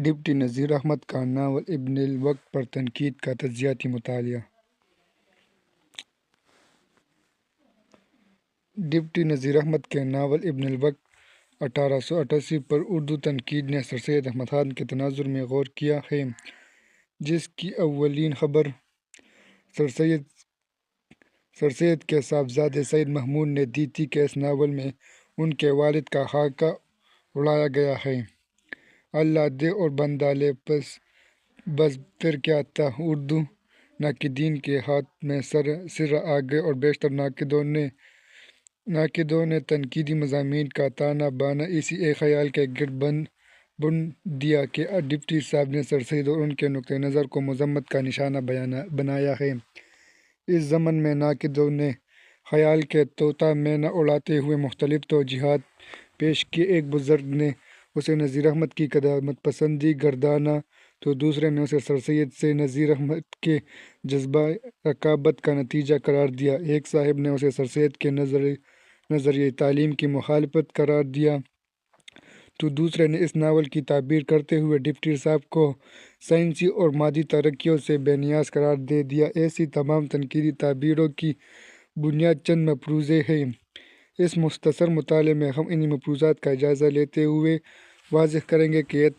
Deputy Nazir Ahmad کا novel ابن الوقت پر تنقید کا تجزیاتی مطالعہ۔ ڈپٹی نذیر احمد کے ناول ابن الوقت 1888 پر اردو تنقید نے سر سید احمد خان کے تناظر میں غور کیا ہے، جس کی اولین خبر سر سید کے صاحبزادے سید محمود نے دی تھی کہ اس ناول میں ان کے والد کا خاکہ اڑایا گیا ہے۔ اللہ دے اور بندہ لے بس پھر کیا تھا، اردو ناقدین کے ہاتھ میں سر آ گئے اور بیشتر ناقدوں نے تنقیدی مضامین کا تانا بانا اسی ایک خیال کے گرد بن دیا کہ ڈپٹی صاحب نے سر سید اور ان کے نقطہ نظر کو مذمت کا نشانہ بنایا ہے۔ اس ضمن میں ناقدوں نے خیال کے طوطا مینا اڑاتے ہوئے مختلف توجیہات پیش کی۔ ایک بزرگ نے اسے نذیر احمد کی قدامت پسندی گردانا تو دوسرے نے اسے سر سید سے نذیر احمد کے جذبہ رقابت کا نتیجہ قرار دیا۔ ایک صاحب نے اسے سر سید کے نظریۂ تعلیم کی مخالفت قرار دیا تو دوسرے نے اس ناول کی تعبیر کرتے ہوئے ڈپٹی صاحب کو سائنسی اور مادی ترقیوں سے بے نیاز قرار دے دیا۔ ایسی تمام تنقیدی تعبیروں کی بنیاد چند مفروضے ہیں۔ اس مختصر مطالعے میں ہم انہی مفروضات کا جائزہ لیتے ہوئے واضح کریں گے کہ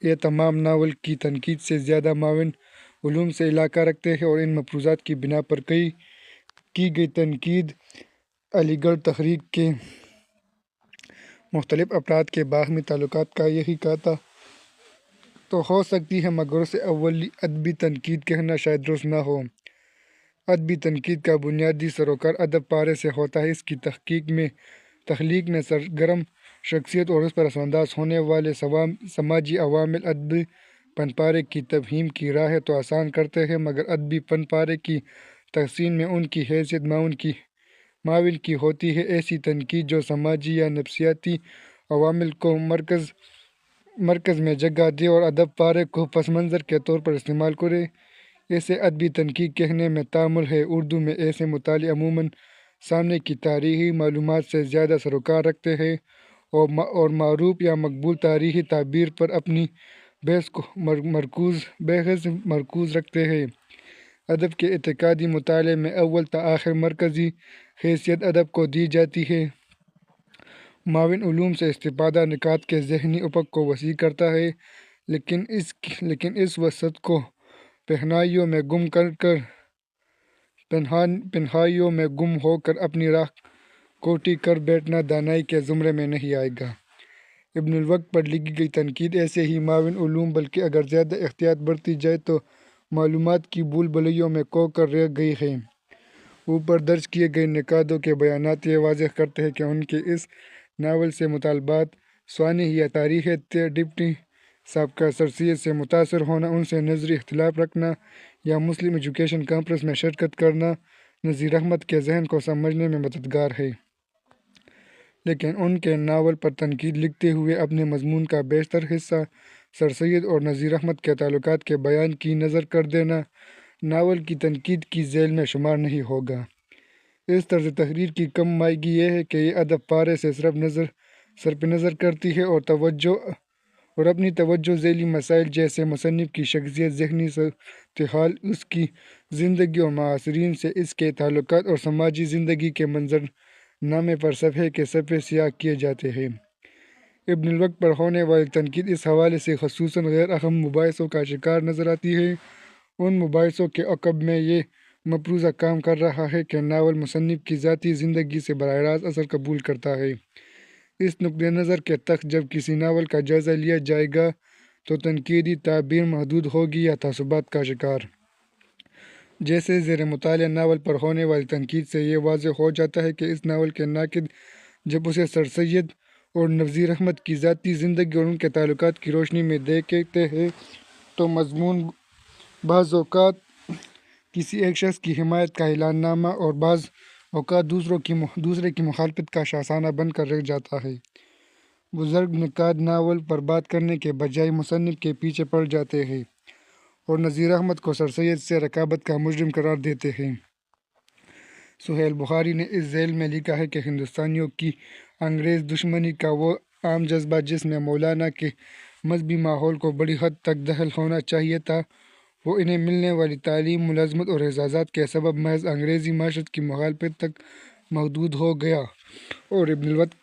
یہ تمام ناول کی تنقید سے زیادہ معاون علوم سے علاقہ رکھتے ہیں اور ان مفروضات کی بنا پر کی گئی تنقید علی گڑھ تحریک کے مختلف افراد کے باہمی تعلقات کا ہی احاطہ تو ہو سکتی ہے، مگر اسے اولی ادبی تنقید کہنا شاید درست نہ ہو۔ ادبی تنقید کا بنیادی سروکار ادب پارے سے ہوتا ہے۔ اس کی تخلیق میں سرگرم شخصیت اور اس پر اثر انداز ہونے والے سماجی عوامل ادبی فن پارے کی تفہیم کی راہ تو آسان کرتے ہیں، مگر ادبی فن پارے کی تحسین میں ان کی حیثیت معاون کی ہوتی ہے۔ ایسی تنقید جو سماجی یا نفسیاتی عوامل کو مرکز میں جگہ دے اور ادب پارے کو پس منظر کے طور پر استعمال کرے، اسے ادبی تنقید کہنے میں تعمل ہے۔ اردو میں ایسے مطالعے عموماً سامنے کی تاریخی معلومات سے زیادہ سروکار رکھتے ہیں اور معروف یا مقبول تاریخی تعبیر پر اپنی بحث مرکوز رکھتے ہیں۔ ادب کے انتقادی مطالعے میں اول تا آخر مرکزی حیثیت ادب کو دی جاتی ہے۔ معاون علوم سے استفادہ نکات کے ذہنی افق کو وسیع کرتا ہے، لیکن اس وسعت کو پنہائیوں میں گم ہو کر اپنی راہ کھوٹی کر بیٹھنا دانائی کے زمرے میں نہیں آئے گا۔ ابن الوقت پر لکھی گئی تنقید ایسے ہی معاون علوم، بلکہ اگر زیادہ احتیاط برتی جائے تو معلومات کی بھول بھلیوں میں کھو کر رہ گئی ہے۔ اوپر درج کیے گئے نقادوں کے بیانات یہ واضح کرتے ہیں کہ ان کے اس ناول سے مطالبات سوانح یا تاریخ تھے۔ ڈپٹی صاحب کا سر سید سے متاثر ہونا، ان سے نظری اختلاف رکھنا یا مسلم ایجوکیشن کانفرنس میں شرکت کرنا نذیر احمد کے ذہن کو سمجھنے میں مددگار ہے، لیکن ان کے ناول پر تنقید لکھتے ہوئے اپنے مضمون کا بیشتر حصہ سر سید اور نذیر احمد کے تعلقات کے بیان کی نذر کر دینا ناول کی تنقید کی ذیل میں شمار نہیں ہوگا۔ اس طرز تحریر کی کم مائگی یہ ہے کہ یہ ادب پارے سے صرف نظر کرتی ہے اور اپنی توجہ ذیلی مسائل جیسے مصنف کی شخصیت، ذہنی صورتحال، اس کی زندگی اور معاصرین سے اس کے تعلقات اور سماجی زندگی کے منظرنامے پر صفحے کے صفحے سیاہ کیے جاتے ہیں۔ ابن الوقت پر ہونے والی تنقید اس حوالے سے خصوصاً غیر اہم مباحثوں کا شکار نظر آتی ہے۔ ان مباحثوں کے عقب میں یہ مفروضہ کام کر رہا ہے کہ ناول مصنف کی ذاتی زندگی سے براہ راست اثر قبول کرتا ہے۔ اس نقطہ نظر کے تحت جب کسی ناول کا جائزہ لیا جائے گا تو تنقیدی تعبیر محدود ہوگی یا تعصبات کا شکار۔ جیسے زیر مطالعہ ناول پر ہونے والی تنقید سے یہ واضح ہو جاتا ہے کہ اس ناول کے ناقد جب اسے سر سید اور نذیر احمد کی ذاتی زندگی اور ان کے تعلقات کی روشنی میں دیکھتے ہیں تو مضمون بعض اوقات کسی ایک شخص کی حمایت کا اعلان نامہ اور بعض اوقات دوسرے کی مخالفت کا شاخسانہ بن کر رہ جاتا ہے۔ بزرگ نقاد ناول پر بات کرنے کے بجائے مصنف کے پیچھے پڑ جاتے ہیں اور نذیر احمد کو سر سید سے رقابت کا مجرم قرار دیتے ہیں۔ سہیل بخاری نے اس ذیل میں لکھا ہے کہ ہندوستانیوں کی انگریز دشمنی کا وہ عام جذبہ جس میں مولانا کے مذہبی ماحول کو بڑی حد تک دخل ہونا چاہیے تھا، وہ انہیں ملنے والی تعلیم، ملازمت اور اعزازات کے سبب محض انگریزی معیشت کی مخالفت تک محدود ہو گیا۔ اور ابن الوقت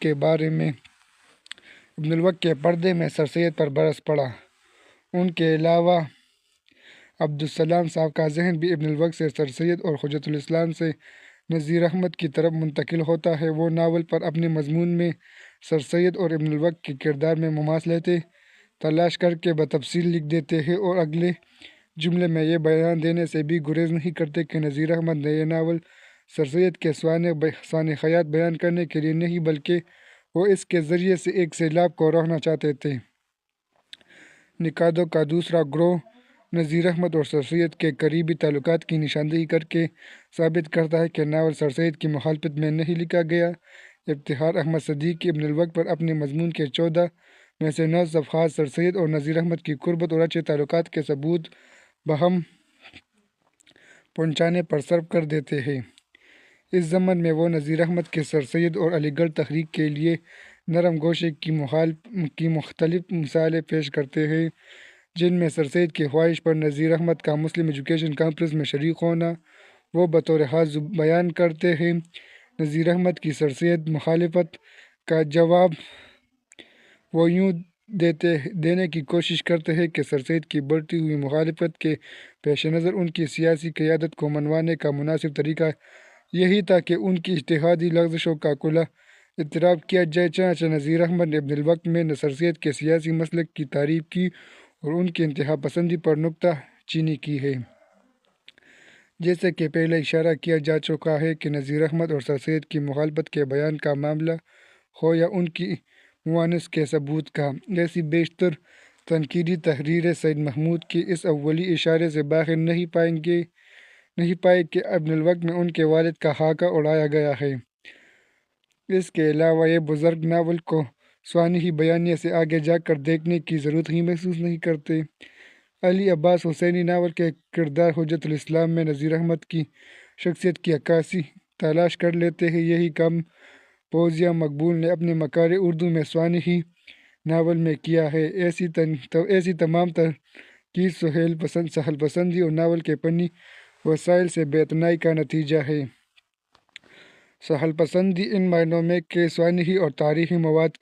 کے پردے میں سر سید پر برس پڑا۔ ان کے علاوہ عبدالسلام صاحب کا ذہن بھی ابن الوقت سے سر سید اور حجت الاسلام سے نذیر احمد کی طرف منتقل ہوتا ہے۔ وہ ناول پر اپنے مضمون میں سر سید اور ابن الوقت کے کردار میں مماثلتیں تلاش کر کے بتفصیل لکھ دیتے ہیں، اور اگلے جملے میں یہ بیان دینے سے بھی گریز نہیں کرتے کہ نذیر احمد نے یہ ناول سر سید کے سوانح حیات بیان کرنے کے لیے نہیں، بلکہ وہ اس کے ذریعے سے ایک سیلاب کو روکنا چاہتے تھے۔ نقادوں کا دوسرا گروہ نذیر احمد اور سر سید کے قریبی تعلقات کی نشاندہی کر کے ثابت کرتا ہے کہ ناول سر سید کی مخالفت میں نہیں لکھا گیا۔ افتخار احمد صدیقی ابن الوقت پر اپنے مضمون کے 14 میں سے 9 صفحات سر سید اور نذیر احمد کی قربت اور اچھے تعلقات کے ثبوت بہم پہنچانے پر صرف کر دیتے ہیں۔ اس ضمن میں وہ نذیر احمد کے سر سید اور علی گڑھ تحریک کے لیے نرم گوشے کی مختلف مثالیں پیش کرتے ہیں، جن میں سر سید کی خواہش پر نذیر احمد کا مسلم ایجوکیشن کانفرنس میں شریک ہونا وہ بطور خاص بیان کرتے ہیں۔ نذیر احمد کی سر سید مخالفت کا جواب وہ یوں دینے کی کوشش کرتے ہیں کہ سر سید کی بڑھتی ہوئی مخالفت کے پیش نظر ان کی سیاسی قیادت کو منوانے کا مناسب طریقہ یہی تھا کہ ان کی اجتہادی لغزشوں کا کھلا اعتراف کیا جائے۔ چنانچہ نذیر احمد نے ابن الوقت میں سر سید کے سیاسی مسلک کی تعریف کی اور ان کی انتہا پسندی پر نکتہ چینی کی ہے۔ جیسا کہ پہلے اشارہ کیا جا چکا ہے کہ نذیر احمد اور سر سید کی مخالفت کے بیان کا معاملہ ہو یا ان کی موانس کے ثبوت کا، ایسی بیشتر تنقیدی تحریریں سید محمود کے اس اولی اشارے سے باہر نہیں پائے کہ ابن الوقت میں ان کے والد کا خاکہ اڑایا گیا ہے۔ اس کے علاوہ یہ بزرگ ناول کو سوانحی بیانیے سے آگے جا کر دیکھنے کی ضرورت ہی محسوس نہیں کرتے۔ علی عباس حسینی ناول کے کردار حجت الاسلام میں نذیر احمد کی شخصیت کی عکاسی تلاش کر لیتے ہیں۔ یہی کام فوزیہ مقبول نے اپنے مکار اردو میں سوانحی ناول میں کیا ہے۔ ایسی تمام تنقید سہل پسندی اور ناول کے فنی وسائل سے بے اعتنائی کا نتیجہ ہے۔ سہل پسندی ان معنوں میں کہ سوانحی اور تاریخی مواد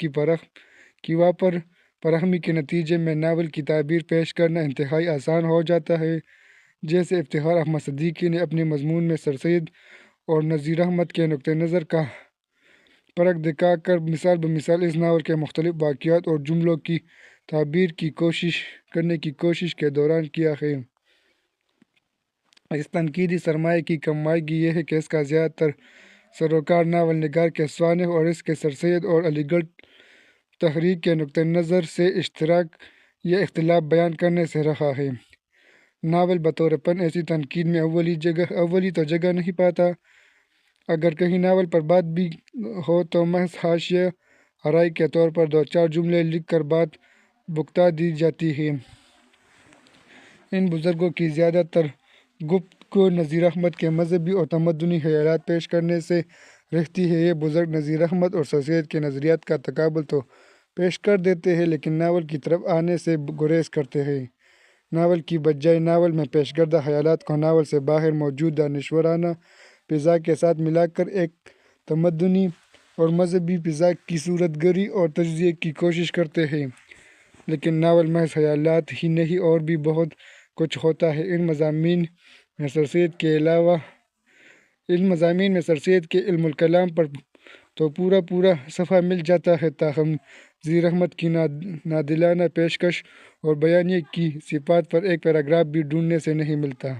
کی وافر فراہمی کے نتیجے میں ناول کی تعبیر پیش کرنا انتہائی آسان ہو جاتا ہے، جیسے افتخار احمد صدیقی نے اپنے مضمون میں سر سید اور نذیر احمد کے نقطہ نظر کا فرق دکھا کر مثال بمثال اس ناول کے مختلف واقعات اور جملوں کی تعبیر کرنے کی کوشش کے دوران کیا ہے۔ اس تنقیدی سرمایہ کی کم مائیگی یہ ہے کہ اس کا زیادہ تر سروکار ناول نگار کے سوانح اور اس کے سر سید اور علی گڑھ تحریک کے نقطہ نظر سے اشتراک یا اختلاف بیان کرنے سے رہا ہے۔ ناول بطور فن ایسی تنقید میں اولی تو جگہ نہیں پاتا۔ اگر کہیں ناول پر بات بھی ہو تو محض حاشیہ آرائی کے طور پر 2-4 جملے لکھ کر بات بھگتا دی جاتی ہے۔ ان بزرگوں کی زیادہ تر گفتگو نذیر احمد کے مذہبی اور تمدنی خیالات پیش کرنے سے رہتی ہے۔ یہ بزرگ نذیر احمد اور سر سید کے نظریات کا تقابل تو پیش کر دیتے ہیں، لیکن ناول کی طرف آنے سے گریز کرتے ہیں۔ ناول کی بجائے ناول میں پیش کردہ خیالات کو ناول سے باہر موجود دانشورانہ فضا کے ساتھ ملا کر ایک تمدنی اور مذہبی فضا کی صورت گری اور تجزیے کی کوشش کرتے ہیں، لیکن ناول محض خیالات ہی نہیں اور بھی بہت کچھ ہوتا ہے۔ ان مضامین میں سر سید کے علم الکلام پر تو پورا صفحہ مل جاتا ہے، تاہم نذیر احمد کی نادلانہ پیشکش اور بیانیے کی صفات پر ایک پیراگراف بھی ڈھونڈنے سے نہیں ملتا۔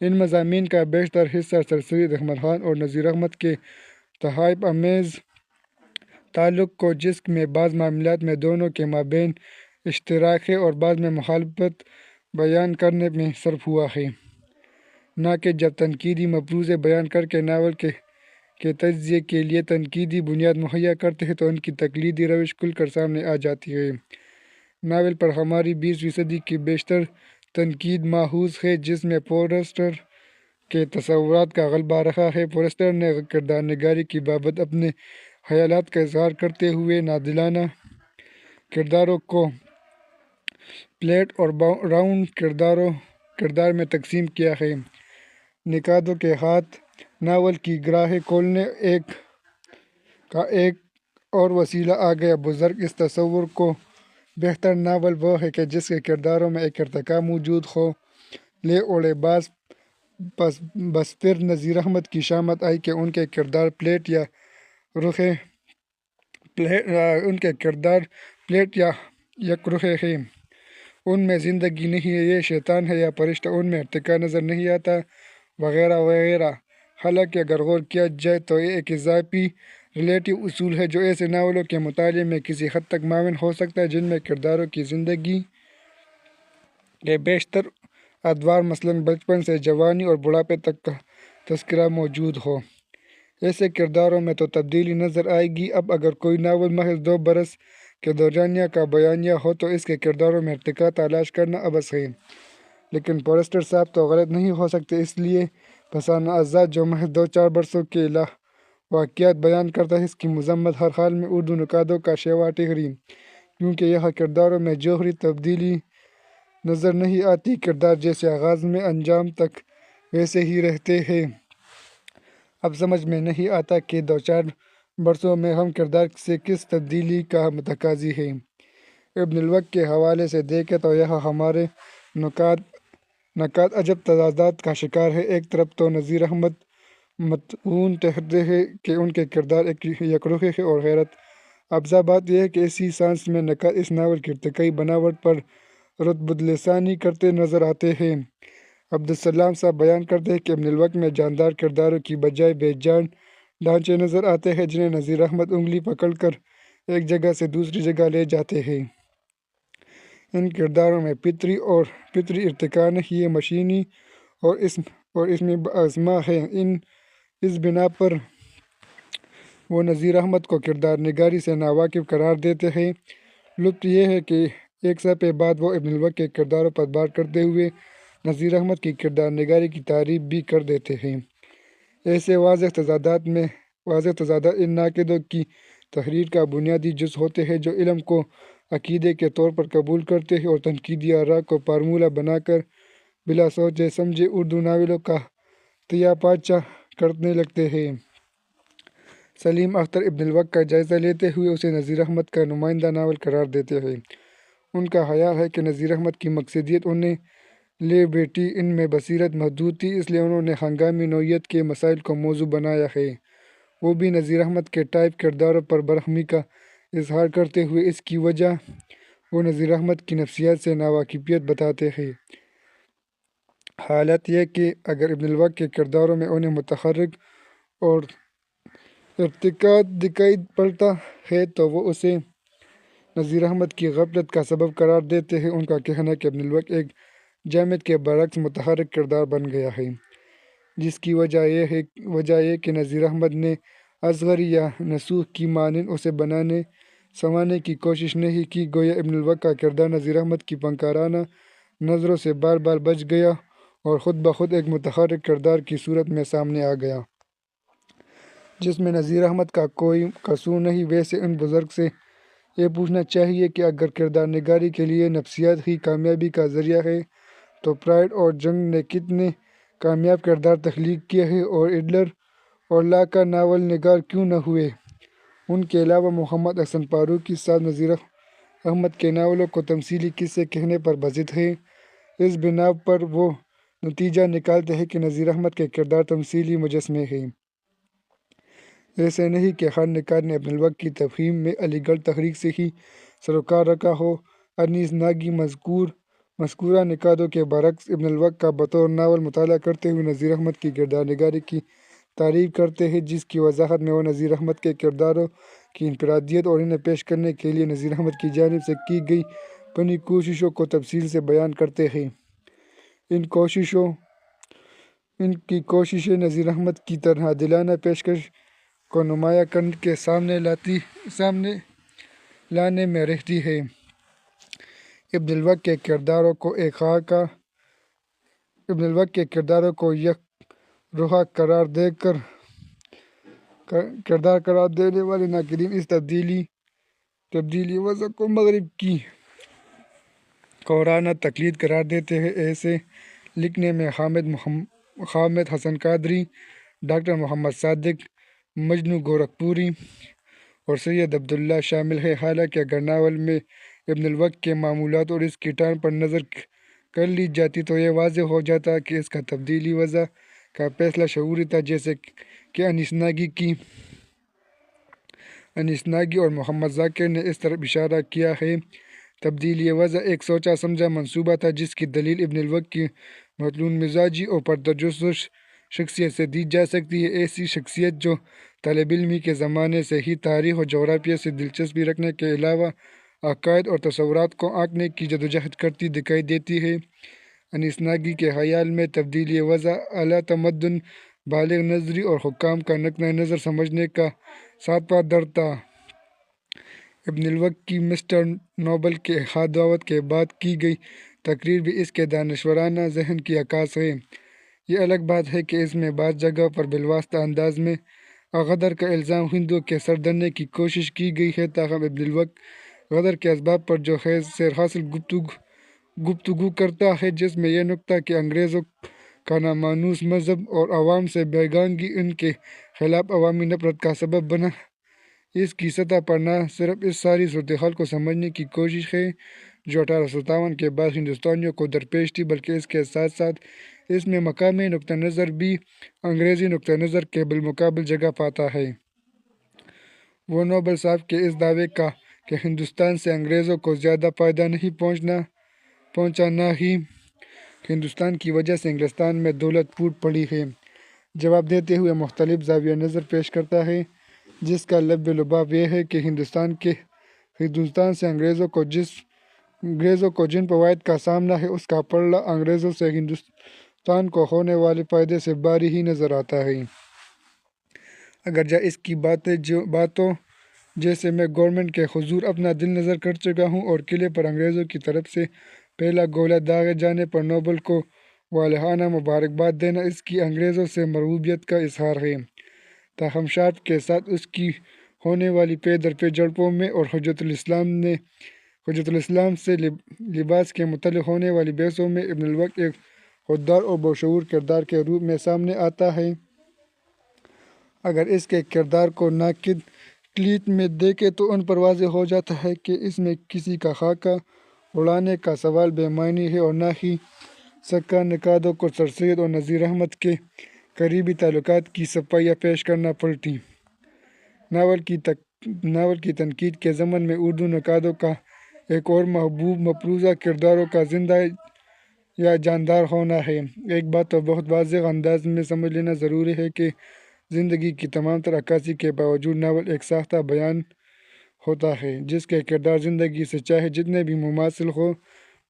ان مضامین کا بیشتر حصہ سر سید احمد خان اور نذیر احمد کے تحائف آمیز تعلق کو، جس میں بعض معاملات میں دونوں کے مابین اشتراک ہے اور بعض میں مخالفت، بیان کرنے میں صرف ہوا ہے، نہ کہ جب تنقیدی مفروضے بیان کر کے ناول کے تجزیے کے لیے تنقیدی بنیاد مہیا کرتے ہیں تو ان کی تقلیدی روش کھل کر سامنے آ جاتی ہے۔ ناول پر ہماری 20ویں صدی کی بیشتر تنقید ماخوذ ہے، جس میں فورسٹر کے تصورات کا غلبہ رہا ہے۔ فورسٹر نے کردار نگاری کی بابت اپنے خیالات کا اظہار کرتے ہوئے نادلانہ کرداروں کو پلیٹ اور راؤنڈ کردار میں تقسیم کیا ہے۔ نکادوں کے ہاتھ ناول کی گرہیں کھولنے کا ایک اور وسیلہ آ گیا۔ بزرگ اس تصور کو بہتر ناول وہ ہے کہ جس کے کرداروں میں ایک ارتقا موجود ہو۔ لے اڑے باز بس پھر نذیر احمد کی شامت آئی کہ ان کے کردار پلیٹ یا یک رخ ہیں، ان میں زندگی نہیں ہے، یہ شیطان ہے یا فرشتہ، ان میں ارتقا نظر نہیں آتا، وغیرہ وغیرہ۔ حالانکہ اگر غور کیا جائے تو یہ ایک اضافی ریلیٹیو اصول ہے جو ایسے ناولوں کے مطالعے میں کسی حد تک معاون ہو سکتا ہے جن میں کرداروں کی زندگی کے بیشتر ادوار مثلاً بچپن سے جوانی اور بڑھاپے تک کا تذکرہ موجود ہو۔ ایسے کرداروں میں تو تبدیلی نظر آئے گی۔ اب اگر کوئی ناول محض 2 برس کے دورانیہ کا بیانیہ ہو تو اس کے کرداروں میں ارتقا تلاش کرنا عبث ہے۔ لیکن فورسٹر صاحب تو غلط نہیں ہو سکتے، اس لیے فسانہ آزاد جو محض 2-4 برسوں کے واقعات بیان کرتا ہے، اس کی مذمت ہر حال میں اردو نکادوں کا شیوا ٹھہری، کیونکہ یہاں کرداروں میں جوہری تبدیلی نظر نہیں آتی۔ کردار جیسے آغاز میں انجام تک ویسے ہی رہتے ہیں۔ اب سمجھ میں نہیں آتا کہ 2-4 برسوں میں ہم کردار سے کس تبدیلی کا متقاضی ہیں۔ ابن الوقت کے حوالے سے دیکھیں تو یہاں ہمارے نقاد عجب تضادات کا شکار ہیں۔ ایک طرف تو نذیر احمد مطمئن ٹھہرتے ہیں کہ ان کے کردار یک رخ ہیں اور حیرت افزا بات یہ ہے کہ اسی سانس میں نقاد اس ناول کی ارتقائی بناوٹ پر رتبۃ کرتے نظر آتے ہیں۔ عبدالسلام صاحب بیان کرتے ہیں کہ ابن الوقت میں جاندار کرداروں کی بجائے بے جان ڈھانچے نظر آتے ہیں جنہیں نذیر احمد انگلی پکڑ کر ایک جگہ سے دوسری جگہ لے جاتے ہیں۔ ان کرداروں میں فطری ارتقا نہیں، یہ مشینی اور اس میں ازما ہے۔ اس بنا پر وہ نذیر احمد کو کردار نگاری سے ناواقف قرار دیتے ہیں۔ لطف یہ ہے کہ ایک صفحے بعد وہ ابن الوقت کے کرداروں پر بات کرتے ہوئے نذیر احمد کی کردار نگاری کی تعریف بھی کر دیتے ہیں۔ ایسے واضح تضادات ان ناقدوں کی تحریر کا بنیادی جز ہوتے ہیں جو علم کو عقیدے کے طور پر قبول کرتے ہیں اور تنقیدی آراء کو فارمولہ بنا کر بلا سوچے سمجھے اردو ناولوں کا تیا پاچا کرنے لگتے ہیں۔ سلیم اختر ابن الوقت کا جائزہ لیتے ہوئے اسے نذیر احمد کا نمائندہ ناول قرار دیتے ہیں۔ ان کا خیال ہے کہ نذیر احمد کی مقصدیت انہیں لے بیٹھی، ان میں بصیرت محدود تھی، اس لیے انہوں نے ہنگامی نوعیت کے مسائل کو موضوع بنایا ہے۔ وہ بھی نذیر احمد کے ٹائپ کرداروں پر برہمی کا اظہار کرتے ہوئے اس کی وجہ وہ نذیر احمد کی نفسیات سے ناواقفیت بتاتے ہیں۔ حالت یہ کہ اگر ابن الوقت کے کرداروں میں انہیں متحرک اور ارتقا دکھائی پڑتا ہے تو وہ اسے نذیر احمد کی غفلت کا سبب قرار دیتے ہیں۔ ان کا کہنا ہے کہ ابن الوقت ایک جامد کے برعکس متحرک کردار بن گیا ہے، جس کی وجہ یہ کہ نذیر احمد نے اصغری یا نسوخ کی مانند اسے بنانے سنوارنے کی کوشش نہیں کی۔ گویا ابن الوقت کا کردار نذیر احمد کی فنکارانہ نظروں سے بار بار بچ گیا اور خود بخود ایک متحرک کردار کی صورت میں سامنے آ گیا، جس میں نذیر احمد کا کوئی قصور نہیں۔ ویسے ان بزرگ سے یہ پوچھنا چاہیے کہ اگر کردار نگاری کے لیے نفسیات ہی کامیابی کا ذریعہ ہے تو پرائڈ اور جنگ نے کتنے کامیاب کردار تخلیق کیے ہیں اور ایڈلر اور لاکا ناول نگار کیوں نہ ہوئے؟ ان کے علاوہ محمد احسن فاروقی صاحب نذیر احمد کے ناولوں کو تمثیلی قصے کہنے پر بضد ہیں۔ اس بنا پر وہ نتیجہ نکالتے ہیں کہ نذیر احمد کے کردار تمثیلی مجسمے ہیں۔ ایسے نہیں کہ ہر نقاد نے ابن الوقت کی تفہیم میں علی گڑھ تحریک سے ہی سروکار رکھا ہو۔ انیس ناگی مذکورہ نقادوں کے برعکس ابن الوقت کا بطور ناول مطالعہ کرتے ہوئے نذیر احمد کی کردار نگاری کی تعریف کرتے ہیں، جس کی وضاحت میں وہ نذیر احمد کے کرداروں کی انفرادیت اور انہیں پیش کرنے کے لیے نذیر احمد کی جانب سے کی گئی فنی کوششوں کو تفصیل سے بیان کرتے ہیں۔ ان کی کوششیں نذیر احمد کی طرح دلانہ پیشکش کو نمایاں کر کے سامنے لانے میں رہتی ہیں۔ ابن الوقت کے کرداروں کو یک رخا قرار دینے والے ناقدین اس تبدیلی وضع کو مغرب کی کورانہ تقلید قرار دیتے ہیں۔ ایسے لکھنے میں حامد حسن قادری، ڈاکٹر محمد صادق، مجنو گورکھپوری اور سید عبداللہ شامل ہیں۔ حالانکہ اگر ناول میں ابن الوقت کے معمولات اور اس کی ٹان پر نظر کر لی جاتی تو یہ واضح ہو جاتا کہ اس کا تبدیلی وضع کا فیصلہ شعوری تھا، جیسے کہ انیس ناگی اور محمد ذاکر نے اس طرف اشارہ کیا ہے۔ تبدیلی وضع ایک سوچا سمجھا منصوبہ تھا جس کی دلیل ابن الوقت کی مطلون مزاجی اور پرتجسس شخصیت سے دی جا سکتی ہے، ایسی شخصیت جو طالب علمی کے زمانے سے ہی تاریخ اور جغرافیہ سے دلچسپی رکھنے کے علاوہ عقائد اور تصورات کو آنکنے کی جدوجہد کرتی دکھائی دیتی ہے۔ انیس ناگی کے خیال میں تبدیلی وضع اعلیٰ تمدن، بالغ نظری اور حکام کا نقطہ نظر سمجھنے کا ساتواں در تھا۔ ابن الوقت کی مسٹر نوبل کے ہاتھ دعوت کے بعد کی گئی تقریر بھی اس کے دانشورانہ ذہن کی عکاس ہے۔ یہ الگ بات ہے کہ اس میں بعض جگہوں پر بالواسطہ انداز میں غدر کا الزام ہندوؤں کے سر دھرنے کی کوشش کی گئی ہے، تاہم ابن الوقت غدر کے اسباب پر جو خیر حاصل گفتگو کرتا ہے، جس میں یہ نکتہ کہ انگریزوں کا نامانوس مذہب اور عوام سے بیگانگی ان کے خلاف عوامی نفرت کا سبب بنا، اس کی سطح پر نہ صرف اس ساری صورتحال کو سمجھنے کی کوشش ہے جو 1857 کے بعد ہندوستانیوں کو درپیش تھی، بلکہ اس کے ساتھ ساتھ اس میں مقامی نقطہ نظر بھی انگریزی نقطہ نظر کے بالمقابل جگہ پاتا ہے۔ وہ نوبل صاحب کے اس دعوے کا کہ ہندوستان سے انگریزوں کو زیادہ فائدہ نہیں پہنچا، نہ ہی ہندوستان کی وجہ سے انگلستان میں دولت پھوٹ پڑی ہے، جواب دیتے ہوئے مختلف زاویہ نظر پیش کرتا ہے، جس کا لب لباب یہ ہے کہ ہندوستان سے انگریزوں کو جن فوائد کا سامنا ہے، اس کا پلڑا انگریزوں سے ہندوستان کو ہونے والے فائدے سے بھاری ہی نظر آتا ہے۔ اگرچہ اس کی باتوں جیسے میں گورنمنٹ کے حضور اپنا دل نظر کر چکا ہوں اور قلعے پر انگریزوں کی طرف سے پہلا گولہ داغے جانے پر نوبل کو والہانہ مبارکباد دینا اس کی انگریزوں سے مرغوبیت کا اظہار ہے، تاہم شارپ کے ساتھ اس کی ہونے والی پے در پے جھڑپوں میں اور حجت الاسلام سے لباس کے متعلق ہونے والی بحثوں میں ابن الوقت ایک خوددار اور بشعور کردار کے روپ میں سامنے آتا ہے۔ اگر اس کے کردار کو ناقد کلیت میں دیکھیں تو ان پر واضح ہو جاتا ہے کہ اس میں کسی کا خاکہ اڑانے کا سوال بے معنی ہے اور نہ ہی سکہ نقادوں کو سر سید اور نذیر احمد کے قریبی تعلقات کی صفائیاں پیش کرنا پڑتی۔ ناول کی تنقید کے ضمن میں اردو نقادوں کا ایک اور محبوب مفروضہ کرداروں کا زندہ یا جاندار ہونا ہے۔ ایک بات تو بہت واضح انداز میں سمجھ لینا ضروری ہے کہ زندگی کی تمام تر عکاسی کے باوجود ناول ایک ساختہ بیان ہوتا ہے، جس کے کردار زندگی سے چاہے جتنے بھی مماثل ہوں،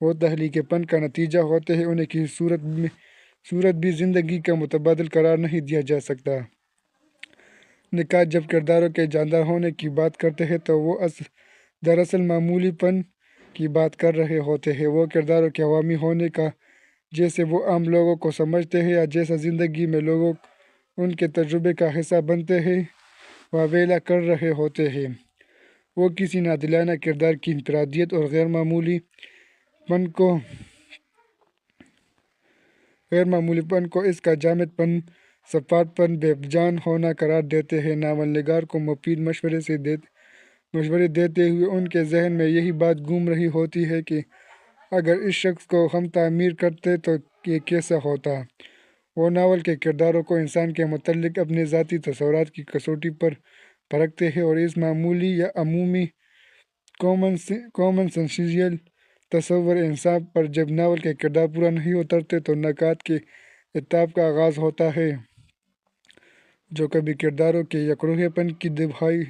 وہ تخلیق پن کا نتیجہ ہوتے ہیں، انہیں کسی صورت بھی زندگی کا متبادل قرار نہیں دیا جا سکتا۔ نقاد جب کرداروں کے جاندار ہونے کی بات کرتے ہیں تو وہ دراصل معمولی پن کی بات کر رہے ہوتے ہیں، وہ کرداروں کے عوامی ہونے کا جیسے وہ عام لوگوں کو سمجھتے ہیں یا جیسا زندگی میں لوگ ان کے تجربے کا حصہ بنتے ہیں واویلا کر رہے ہوتے ہیں۔ وہ کسی نادلانہ کردار کی انفرادیت اور غیر معمولی پن کو اس کا جامد پن، شفاف پن، بے جان ہونا قرار دیتے ہیں۔ ناول نگار کو مفید مشورے دیتے ہوئے ان کے ذہن میں یہی بات گھوم رہی ہوتی ہے کہ اگر اس شخص کو ہم تعمیر کرتے تو یہ کیسا ہوتا۔ وہ ناول کے کرداروں کو انسان کے متعلق اپنے ذاتی تصورات کی کسوٹی پر پرکھتے ہیں اور اس معمولی یا عمومی کامن سینسیشل تصور انسان پر جب ناول کے کردار پورا نہیں اترتے تو نقاد کے عتاب کا آغاز ہوتا ہے، جو کبھی کرداروں کے یکروئے پن کی دہائی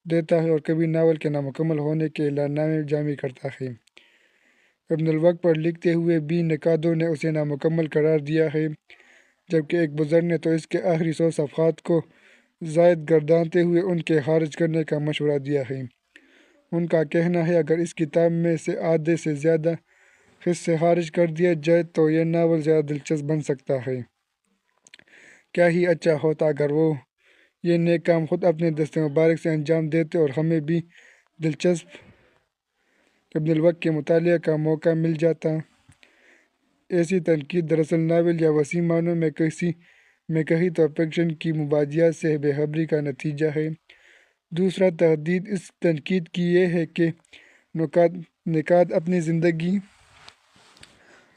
دیتا ہے اور کبھی ناول کے نامکمل ہونے کے اعلان نامے جاری کرتا ہے۔ ابن الوقت پر لکھتے ہوئے بھی نقادوں نے اسے نامکمل قرار دیا ہے، جبکہ ایک بزرگ نے تو اس کے آخری 100 صفحات کو زائد گردانتے ہوئے ان کے خارج کرنے کا مشورہ دیا ہے۔ ان کا کہنا ہے اگر اس کتاب میں سے آدھے سے زیادہ حصے خارج کر دیے جائیں تو یہ ناول زیادہ دلچسپ بن سکتا ہے۔ کیا ہی اچھا ہوتا اگر وہ یہ نیک کام خود اپنے دست مبارک سے انجام دیتے اور ہمیں بھی دلچسپ ابن الوقت کے مطالعہ کا موقع مل جاتا۔ ایسی تنقید دراصل ناول یا وسیع معنوں میں کہیں تو فکشن کی مبادیات سے بے خبری کا نتیجہ ہے۔ دوسرا تحدید اس تنقید کی یہ ہے کہ نقاد اپنی زندگی،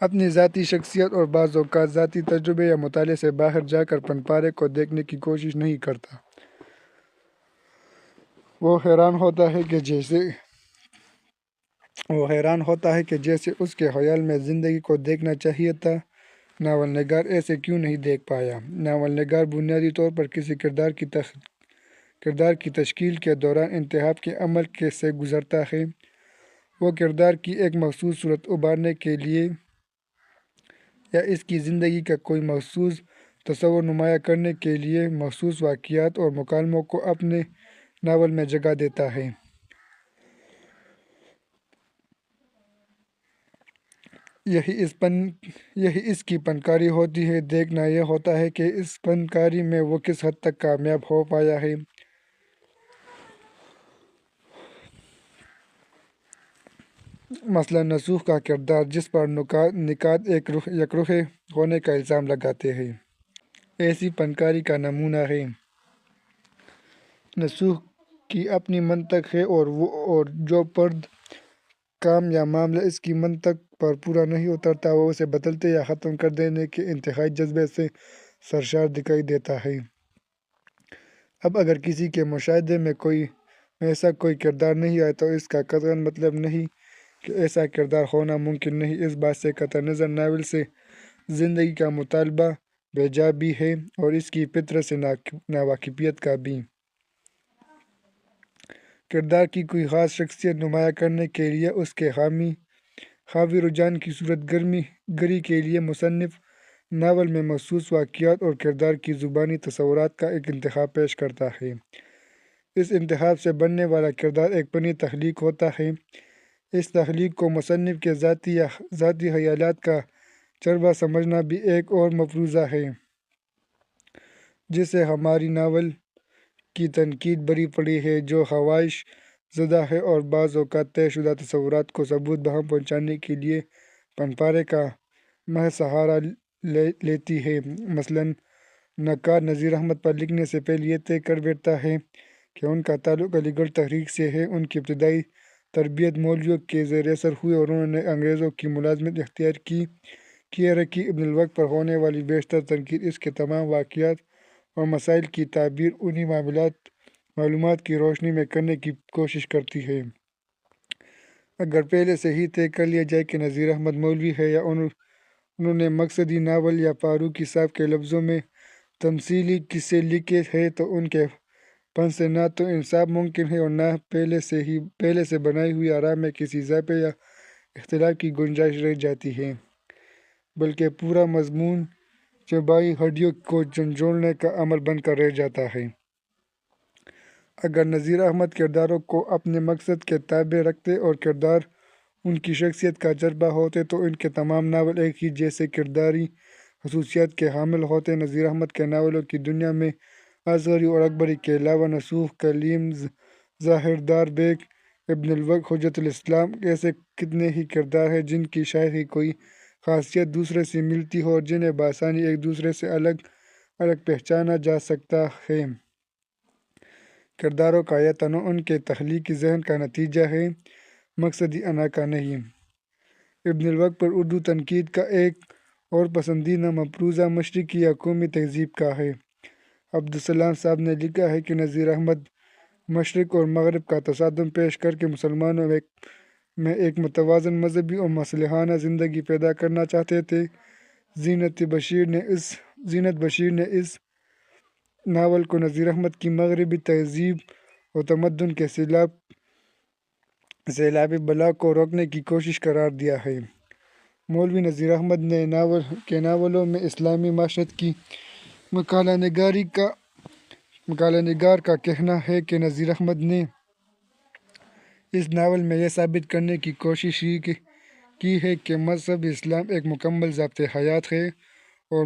اپنی ذاتی شخصیت اور بعض اوقات ذاتی تجربے یا مطالعے سے باہر جا کر پن پارے کو دیکھنے کی کوشش نہیں کرتا۔ وہ حیران ہوتا ہے کہ جیسے اس کے خیال میں زندگی کو دیکھنا چاہیے تھا، ناول نگار ایسے کیوں نہیں دیکھ پایا۔ ناول نگار بنیادی طور پر کسی کردار کی تشکیل کے دوران انتخاب کے عمل سے گزرتا ہے۔ وہ کردار کی ایک مخصوص صورت ابھارنے کے لیے یا اس کی زندگی کا کوئی مخصوص تصور نمایاں کرنے کے لیے مخصوص واقعات اور مکالموں کو اپنے ناول میں جگہ دیتا ہے۔ یہی اس کی فنکاری ہوتی ہے۔ دیکھنا یہ ہوتا ہے کہ اس فنکاری میں وہ کس حد تک کامیاب ہو پایا ہے۔ مثلاً نصوح کا کردار، جس پر نقاد یکرخ ہونے کا الزام لگاتے ہیں، ایسی فنکاری کا نمونہ ہے۔ نصوح کی اپنی منطق ہے اور جو فرد، کام یا معاملہ اس کی منطق پر پورا نہیں اترتا وہ اسے بدلنے یا ختم کر دینے کے انتہائی جذبے سے سرشار دکھائی دیتا ہے۔ اب اگر کسی کے مشاہدے میں ایسا کوئی کردار نہیں آیا تو اس کا قطعاً مطلب نہیں کہ ایسا کردار ہونا ممکن نہیں۔ اس بات سے قطع نظر ناول سے زندگی کا مطالبہ بے جا بھی ہے اور اس کی فطرت سے ناواقفیت کا بھی۔ کردار کی کوئی خاص شخصیت نمایاں کرنے کے لیے اس کے خواہی رجحان کی صورت گری کے لیے مصنف ناول میں مخصوص واقعات اور کردار کی زبانی تصورات کا ایک انتخاب پیش کرتا ہے۔ اس انتخاب سے بننے والا کردار ایک فنی تخلیق ہوتا ہے۔ اس تخلیق کو مصنف کے ذاتی خیالات کا چربہ سمجھنا بھی ایک اور مفروضہ ہے جس سے ہماری ناول کی تنقید بری پڑی ہے، جو خواہش زدہ ہے اور بعض اوقات طے شدہ تصورات کو ثبوت بہم پہنچانے کے لیے پن پارے کا محض سہارا لیتی ہے۔ مثلاً نقاد نذیر احمد پر لکھنے سے پہلے یہ طے کر بیٹھتا ہے کہ ان کا تعلق علی گڑھ تحریک سے ہے۔ ان کی ابتدائی تربیت مولویوں کے زیر اثر ہوئی اور انہوں نے انگریزوں کی ملازمت اختیار کیے رکھی۔ ابن الوقت پر ہونے والی بیشتر تنقید اس کے تمام واقعات اور مسائل کی تعبیر انہی معلومات کی روشنی میں کرنے کی کوشش کرتی ہے۔ اگر پہلے سے ہی طے کر لیا جائے کہ نذیر احمد مولوی ہے یا انہوں نے مقصدی ناول یا فاروقی صاحب کے لفظوں میں تمثیلی قصے لکھے ہیں تو ان کے فن سے نہ تو انصاف ممکن ہے اور نہ پہلے سے بنائی ہوئی آراء میں کسی اضافے یا اختلاف کی گنجائش رہ جاتی ہے، بلکہ پورا مضمون چبائی ہڈیوں کو جھنجھوڑنے کا عمل بن کر رہ جاتا ہے۔ اگر نذیر احمد کرداروں کو اپنے مقصد کے تابع رکھتے اور کردار ان کی شخصیت کا چربہ ہوتے تو ان کے تمام ناول ایک ہی جیسے کرداری خصوصیات کے حامل ہوتے۔ نذیر احمد کے ناولوں کی دنیا میں اصغری اور اکبری کے علاوہ نصوح، کلیم، ظاہردار بیگ، ابن الوقت، حجت الاسلام ایسے کتنے ہی کردار ہیں جن کی شاید ہی کوئی خاصیت دوسرے سے ملتی ہو اور جنہیں بآسانی ایک دوسرے سے الگ پہچانا جا سکتا ہے۔ کرداروں کا یہ تنوع ان کے تخلیقی ذہن کا نتیجہ ہے، مقصدی انا کا نہیں۔ ابن الوقت پر اردو تنقید کا ایک اور پسندیدہ مفروضہ مشرقی یا قومی تہذیب کا ہے۔ عبدالسلام صاحب نے لکھا ہے کہ نذیر احمد مشرق اور مغرب کا تصادم پیش کر کے مسلمانوں میں ایک متوازن مذہبی اور مصلحانہ زندگی پیدا کرنا چاہتے تھے۔ زینت بشیر نے اس ناول کو نذیر احمد کی مغربی تہذیب و تمدن کے سیلاب بلا کو روکنے کی کوشش قرار دیا ہے۔ مولوی نذیر احمد کے ناولوں میں اسلامی معیشت کی مکالہ نگار کا کہنا ہے کہ نذیر احمد نے اس ناول میں یہ ثابت کرنے کی کوشش کی ہے کہ مذہب اسلام ایک مکمل ضابطۂ حیات ہے اور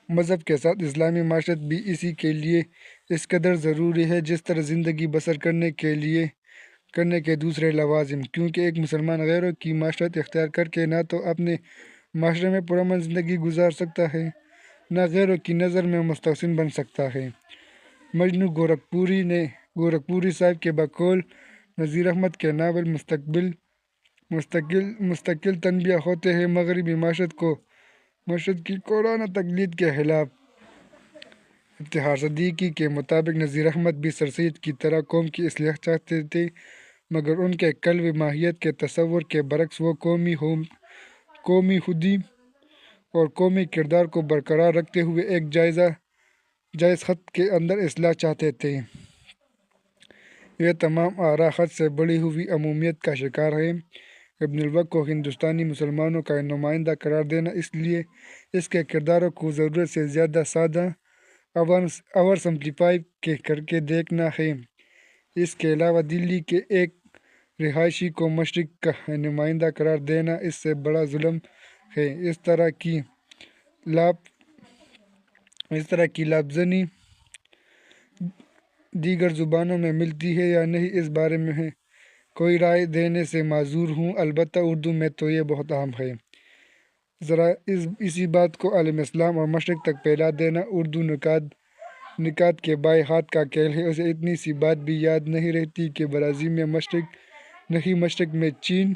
مذہب کے ساتھ اسلامی معیشت بھی اسی کے لیے اس قدر ضروری ہے جس طرح زندگی بسر کرنے کے لیے کرنے کے دوسرے لوازم، کیونکہ ایک مسلمان غیروں کی معاشرت اختیار کر کے نہ تو اپنے معاشرے میں پرامن زندگی گزار سکتا ہے، نہ غیروں کی نظر میں مستحسن بن سکتا ہے۔ مجنو گورکھپوری صاحب کے بقول نذیر احمد کے ناول مستقل تنبیہ ہوتے ہیں مغربی معاشرت کی کورانہ تقلید کے خلاف۔ افتخار صدیقی کے مطابق نذیر احمد بھی سر سید کی طرح قوم کی اصلاح چاہتے تھے، مگر ان کے قلبی ماہیت کے تصور کے برعکس وہ قومی خودی اور قومی کردار کو برقرار رکھتے ہوئے ایک جائز خط کے اندر اصلاح چاہتے تھے۔ یہ تمام آراء خط سے بڑھی ہوئی عمومیت کا شکار ہیں۔ ابن الوقت کو ہندوستانی مسلمانوں کا نمائندہ قرار دینا، اس لیے اس کے کرداروں کو ضرورت سے زیادہ سادہ اور سمپلیفائی کر کے دیکھنا ہے۔ اس کے علاوہ دلی کے ایک رہائشی کو مشرق کا نمائندہ قرار دینا اس سے بڑا ظلم ہے۔ اس طرح کی لفظنی دیگر زبانوں میں ملتی ہے یا نہیں، اس بارے میں کوئی رائے دینے سے معذور ہوں، البتہ اردو میں تو یہ بہت عام ہے۔ ذرا اسی بات کو عالم اسلام اور مشرق تک پھیلا دینا۔ اردو نکات کے بائیں ہاتھ کا کھیل ہے۔ اسے اتنی سی بات بھی یاد نہیں رہتی کہ برازیل میں مشرق میں چین،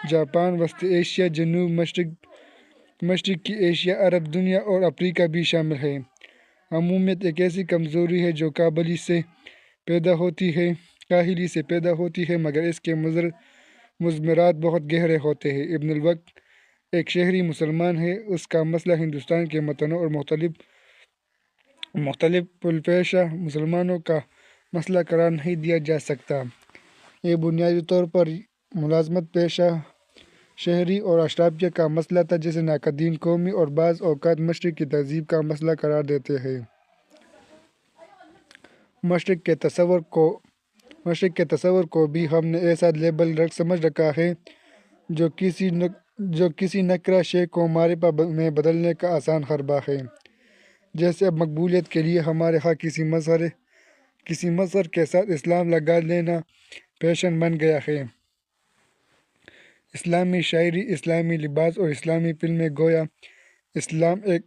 جاپان، وسطی ایشیا، جنوب مشرقی ایشیا، عرب دنیا اور افریقہ بھی شامل ہے۔ عمومیت ایک ایسی کمزوری ہے جو کاہلی سے پیدا ہوتی ہے، مگر اس کے مضمرات بہت گہرے ہوتے ہیں۔ ابن الوقت ایک شہری مسلمان ہے۔ اس کا مسئلہ ہندوستان کے متنوع اور مختلف پرپیشہ مسلمانوں کا مسئلہ قرار نہیں دیا جا سکتا۔ یہ بنیادی طور پر ملازمت پیشہ شہری اور اشرافیہ کا مسئلہ تھا، جسے ناقدین قومی اور بعض اوقات مشرق کی تہذیب کا مسئلہ قرار دیتے ہیں۔ مشرق کے تصور کو بھی ہم نے ایسا لیبل سمجھ رکھا ہے جو کسی نکرہ شے کو معرفہ میں بدلنے کا آسان حربہ ہے۔ جیسے اب مقبولیت کے لیے ہمارے ہاں کسی مظہر کے ساتھ اسلام لگا لینا فیشن بن گیا ہے۔ اسلامی شاعری، اسلامی لباس اور اسلامی فلمیں گویا اسلام ایک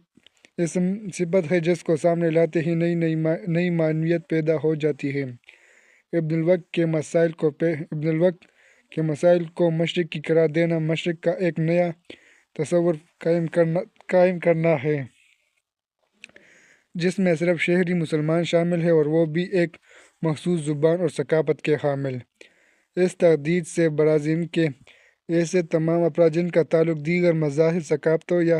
اسم صفت ہے جس کو سامنے لاتے ہی نئی معنویت پیدا ہو جاتی ہے۔ ابن الوقت کے مسائل کو مشرقی قرار دینا مشرق کا ایک نیا تصور قائم کرنا ہے، جس میں صرف شہری مسلمان شامل ہے اور وہ بھی ایک مخصوص زبان اور ثقافت کے حامل۔ اس تردید سے برازیل کے ایسے تمام افراد جن کا تعلق دیگر مذاہب، ثقافتوں یا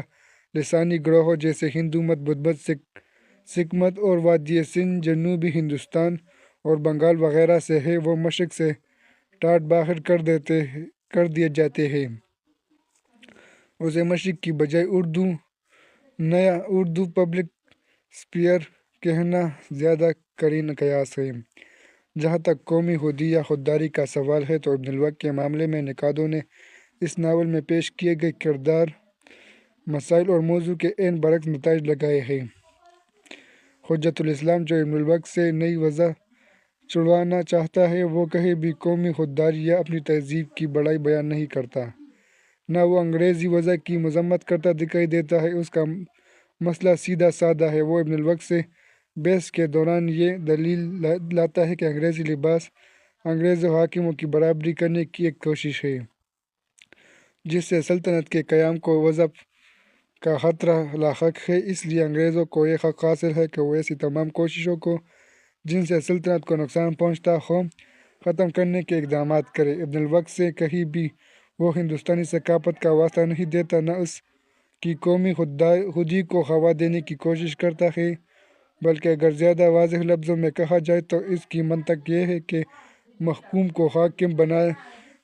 لسانی گروہوں جیسے ہندو مت، بدھ مت، سکھ مت اور وادی سندھ، جنوبی ہندوستان اور بنگال وغیرہ سے ہے، وہ مشرق سے ٹاٹ باہر کر دیے جاتے ہیں۔ اسے مشرق کی بجائے اردو پبلک اسپیئر کہنا زیادہ قرین قیاس ہے۔ جہاں تک قومی خودی یا خودداری کا سوال ہے تو ابن الوقت کے معاملے میں نقادوں نے اس ناول میں پیش کیے گئے کردار، مسائل اور موضوع کے عین برعکس نتائج لگائے ہیں۔ حجت الاسلام جو ابن الوقت سے نئی وضع چھڑوانا چاہتا ہے، وہ کہیں بھی قومی خودداری یا اپنی تہذیب کی بڑائی بیان نہیں کرتا، نہ وہ انگریزی وضع کی مذمت کرتا دکھائی دیتا ہے۔ اس کا مسئلہ سیدھا سادہ ہے۔ وہ ابن الوقت سے بحث کے دوران یہ دلیل لاتا ہے کہ انگریزی لباس انگریزوں حاکموں کی برابری کرنے کی ایک کوشش ہے، جس سے سلطنت کے قیام کو وضعف کا خطرہ لاحق ہے۔ اس لیے انگریزوں کو یہ حق حاصل ہے کہ وہ ایسی تمام کوششوں کو جن سے سلطنت کو نقصان پہنچتا ہو ختم کرنے کے اقدامات کرے۔ ابن الوقت سے کہیں بھی وہ ہندوستانی ثقافت کا واسطہ نہیں دیتا، نہ اس کی قومی خودی کو ہوا دینے کی کوشش کرتا ہے، بلکہ اگر زیادہ واضح لفظوں میں کہا جائے تو اس کی منطق یہ ہے کہ محکوم کو حاکم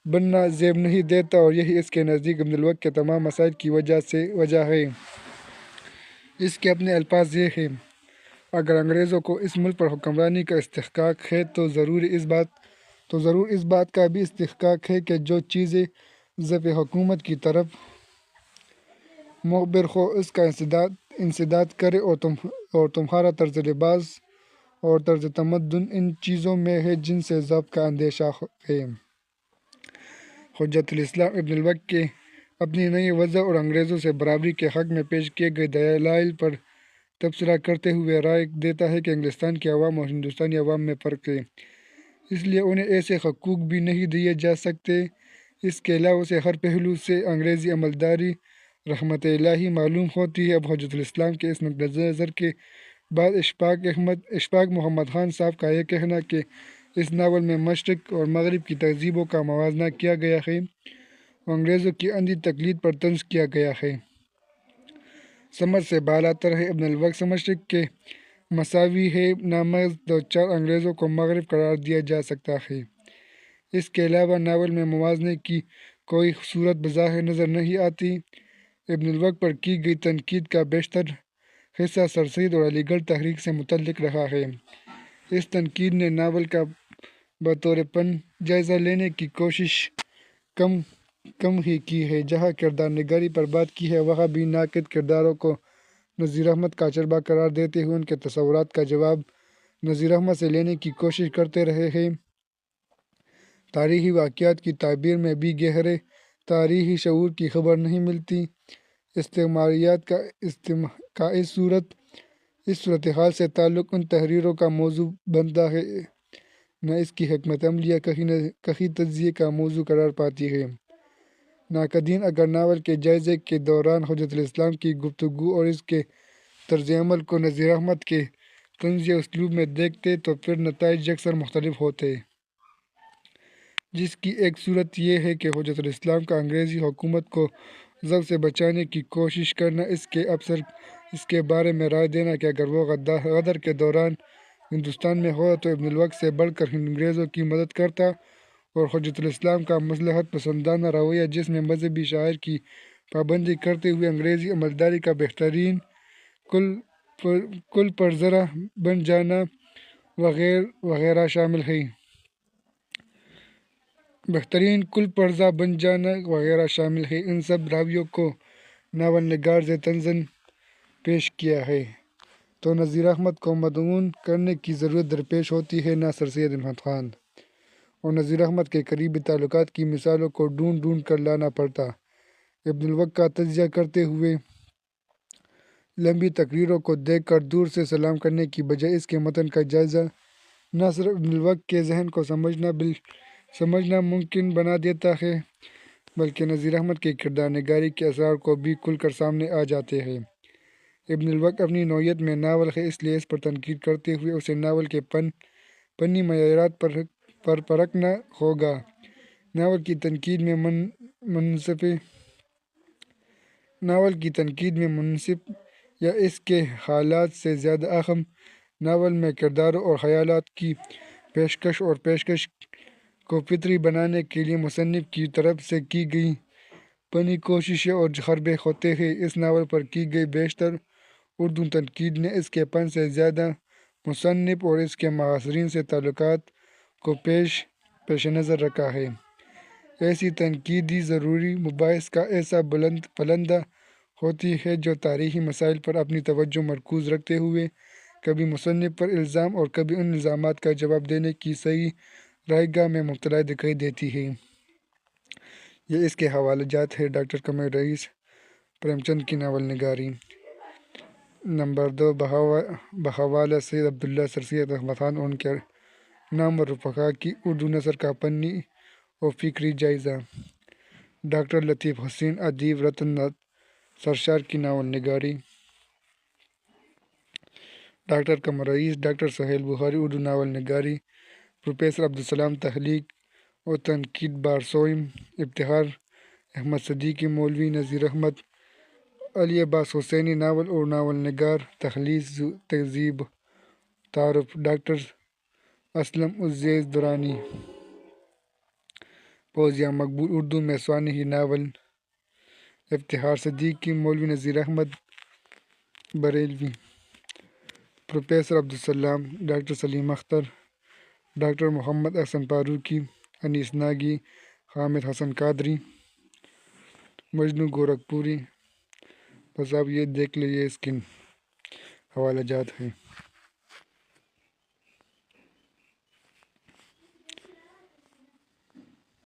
بننا زیب نہیں دیتا، اور یہی اس کے نزدیک ابن الوقت کے تمام مسائل کی وجہ ہے۔ اس کے اپنے الفاظ یہ ہیں: اگر انگریزوں کو اس ملک پر حکمرانی کا استحقاق ہے تو ضرور اس بات کا بھی استحقاق ہے کہ جو چیزیں ضعف حکومت کی طرف مخبر ہو اس کا انسداد کرے، اور تمہارا طرز لباس اور طرز تمدن ان چیزوں میں ہے جن سے ضبط کا اندیشہ ہے۔ حجت الاسلام ابن الوقت کے اپنی نئی وضع اور انگریزوں سے برابری کے حق میں پیش کیے گئے دلائل پر تبصرہ کرتے ہوئے رائے دیتا ہے کہ انگلستان کے عوام اور ہندوستانی عوام میں فرق ہے، اس لیے انہیں ایسے حقوق بھی نہیں دیے جا سکتے۔ اس کے علاوہ اسے ہر پہلو سے انگریزی عملداری رحمت الہی معلوم ہوتی ہے۔ اب حجت الاسلام کے اس نقطۂ نظر کے بعد اشفاق محمد خان صاحب کا یہ کہنا کہ اس ناول میں مشرق اور مغرب کی تہذیبوں کا موازنہ کیا گیا ہے اور انگریزوں کی اندھی تقلید پر طنز کیا گیا ہے، سمجھ سے بالاتر ہے۔ ابن الوقت سمجھتے کہ مساوی ہے، نامحض دو چار انگریزوں کو مغرب قرار دیا جا سکتا ہے۔ اس کے علاوہ ناول میں موازنے کی کوئی صورت بظاہر نظر نہیں آتی۔ ابن الوقت پر کی گئی تنقید کا بیشتر حصہ سر سید اور علی گڑھ تحریک سے متعلق رہا ہے۔ اس تنقید نے ناول کا بطور فن جائزہ لینے کی کوشش کم ہی کی ہے۔ جہاں کردار نگاری پر بات کی ہے، وہاں بھی ناقد کرداروں کو نذیر احمد کا چربا قرار دیتے ہوئے ان کے تصورات کا جواب نذیر احمد سے لینے کی کوشش کرتے رہے ہیں۔ تاریخی واقعات کی تعبیر میں بھی گہرے تاریخی شعور کی خبر نہیں ملتی۔ استعماریت کا اس صورتحال سے تعلق ان تحریروں کا موضوع بنتا ہے، نہ اس کی حکمت عملیہ کہیں تجزیے کا موضوع قرار پاتی ہے۔ ناقدین اگر ناول کے جائزے کے دوران حجت الاسلام کی گفتگو اور اس کے طرز عمل کو نذیر احمد کے طنزیہ اسلوب میں دیکھتے تو پھر نتائج یکسر مختلف ہوتے، جس کی ایک صورت یہ ہے کہ حجت الاسلام کا انگریزی حکومت کو ضبط سے بچانے کی کوشش کرنا، اس کے بارے میں رائے دینا کہ اگر وہ غدر کے دوران ہندوستان میں ہو تو ابن الوقت سے بڑھ کر انگریزوں کی مدد کرتا، اور حجت الاسلام کا مصلحت پسندانہ رویہ جس میں مذہبی شعائر کی پابندی کرتے ہوئے انگریزی عملداری کا بہترین کل پرزہ بن جانا وغیرہ شامل ہے۔ ان سب رویوں کو ناول نگار نے طنزاً پیش کیا ہے تو نذیر احمد کو مدعون کرنے کی ضرورت درپیش ہوتی ہے، نہ سر سید احمد خان اور نذیر احمد کے قریبی تعلقات کی مثالوں کو ڈھونڈ کر لانا پڑتا۔ ابن الوقت کا تجزیہ کرتے ہوئے لمبی تقریروں کو دیکھ کر دور سے سلام کرنے کی بجائے اس کے متن کا جائزہ نہ صرف ابن الوقت کے ذہن کو سمجھنا ممکن بنا دیتا ہے، بلکہ نذیر احمد کے کردار نگاری کے اسرار کو بھی کھل کر سامنے آ جاتے ہیں۔ ابن الوقت اپنی نوعیت میں ناول ہے، اس لیے اس پر تنقید کرتے ہوئے اسے ناول کے فنی معیارات پر پرکھنا ہوگا۔ ناول کی تنقید میں منصف یا اس کے حالات سے زیادہ اہم ناول میں کرداروں اور خیالات کی پیشکش کو فطری بنانے کے لیے مصنف کی طرف سے کی گئی فنی کوششیں اور حربے ہوتے ہیں۔ اس ناول پر کی گئی بیشتر اردو تنقید نے اس کے فن سے زیادہ مصنف اور اس کے معاصرین سے تعلقات کو پیش نظر رکھا ہے۔ ایسی تنقیدی ضروری مباحث کا ایسا بلند پلندہ ہوتی ہے جو تاریخی مسائل پر اپنی توجہ مرکوز رکھتے ہوئے کبھی مصنف پر الزام اور کبھی ان الزامات کا جواب دینے کی صحیح رائے گاہ میں مبتلا دکھائی دیتی ہے۔ یہ اس کے حوالہ جات ہیں: ڈاکٹر قمر رئیس، پریم چند کی ناول نگاری۔ نمبر 2، بحوالہ سید عبداللہ سر سید احمد خان اور ان کے نامور رفقا کی اردو نثر کا فنی و فکری جائزہ۔ ڈاکٹر لطیف حسین، ادیب، رتن ناتھ سرشار کی ناول نگاری۔ ڈاکٹر قمر رئیس، ڈاکٹر سہیل بخاری، اردو ناول نگاری۔ پروفیسر عبدالسلام، تخلیق و تنقید، بارسوم۔ افتخار احمد صدیقی، مولوی نذیر احمد۔ علی عباس حسینی، ناول اور ناول نگار، تخلیص، تہذیب، تعارف۔ ڈاکٹر اسلم عزیز درانی، فوزیہ مقبول، اردو میں سوانحی ناول۔ افتخار صدیقی، مولوی نذیر احمد، بریلوی۔ پروفیسر عبدالسلام، ڈاکٹر سلیم اختر، ڈاکٹر محمد احسن فاروقی، انیس ناگی، حامد حسن قادری، مجنوں گورکھپوری۔ بس آپ یہ دیکھ لیں، یہ اس کے حوالہ جات ہیں۔